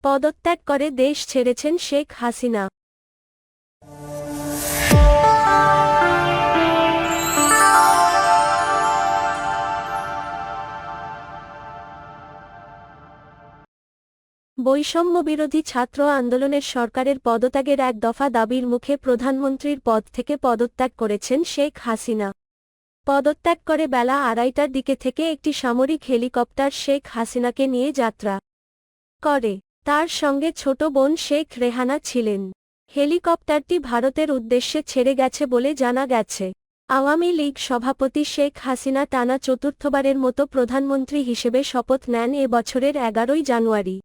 পদত্যাগ করে দেশ ছেড়েছেন শেখ হাসিনা। বৈষম্যবিরোধী ছাত্র আন্দোলনের সরকারের পদত্যাগের এক দফা দাবির মুখে প্রধানমন্ত্রীর পদ থেকে পদত্যাগ করেছেন শেখ হাসিনা। পদত্যাগ করে বেলা 2:30টার দিকে থেকে একটি সামরিক হেলিকপ্টার শেখ হাসিনাকে নিয়ে যাত্রা করে। তার সঙ্গে ছোট বোন শেখ রেহানা ছিলেন। হেলিকপ্টারটি ভারতের উদ্দেশ্যে ছেড়ে গেছে বলে জানা গেছে। আওয়ামী লীগ সভাপতি শেখ হাসিনা টানা চতুর্থবারের মতো প্রধানমন্ত্রী হিসেবে শপথ নেন এ বছরের 11ই জানুয়ারি।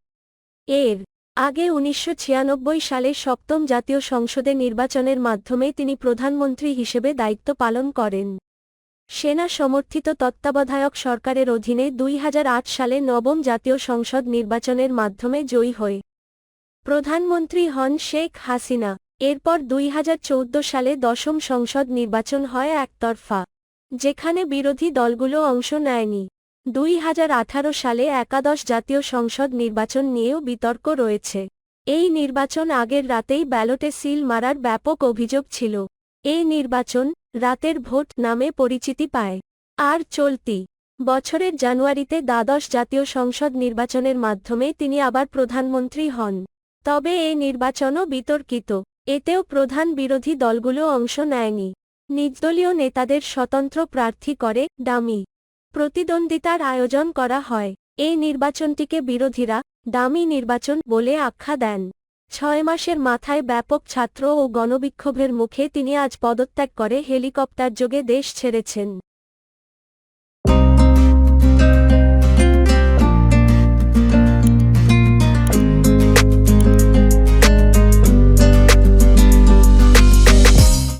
এর আগে 1996 সালে সপ্তম জাতীয় সংসদে নির্বাচনের মাধ্যমে তিনি প্রধানমন্ত্রী হিসেবে দায়িত্ব পালন করেন। সেনা সমর্থিত তত্ত্বাবধায়ক সরকারের অধীনে 2008 সালে নবম জাতীয় সংসদ নির্বাচনের মাধ্যমে জয়ী হয়ে প্রধানমন্ত্রী হন শেখ হাসিনা। এরপর 2014 সালে দশম সংসদ নির্বাচন হয় একতরফা, যেখানে বিরোধী দলগুলো অংশ নেয়নি। 2018 সালে একাদশ জাতীয় সংসদ নির্বাচন নিয়েও বিতর্ক রয়েছে। এই নির্বাচন আগের রাতেই ব্যালটে সিল মারার ব্যাপক অভিযোগ ছিল। এই নির্বাচন রাতের ভোট নামে পরিচিতি পায়। আর চলতি বছরের জানুয়ারিতে দ্বাদশ জাতীয় সংসদ নির্বাচনের মাধ্যমে তিনি আবার প্রধানমন্ত্রী হন। তবে এই নির্বাচনও বিতর্কিত। এতেও প্রধান বিরোধী দলগুলো অংশ নেয়নি। নির্দলীয় নেতাদের স্বতন্ত্র প্রার্থী করে ডামি প্রতিদ্বন্দ্বিতার আয়োজন করা হয়। এই নির্বাচনটিকে বিরোধীরা ডামি নির্বাচন বলে আখ্যা দেন। 6 মাসের মাথায় ব্যাপক ছাত্র ও গণবিক্ষোভের মুখে তিনি আজ পদত্যাগ করে হেলিকপ্টারযোগে দেশ ছেড়েছেন।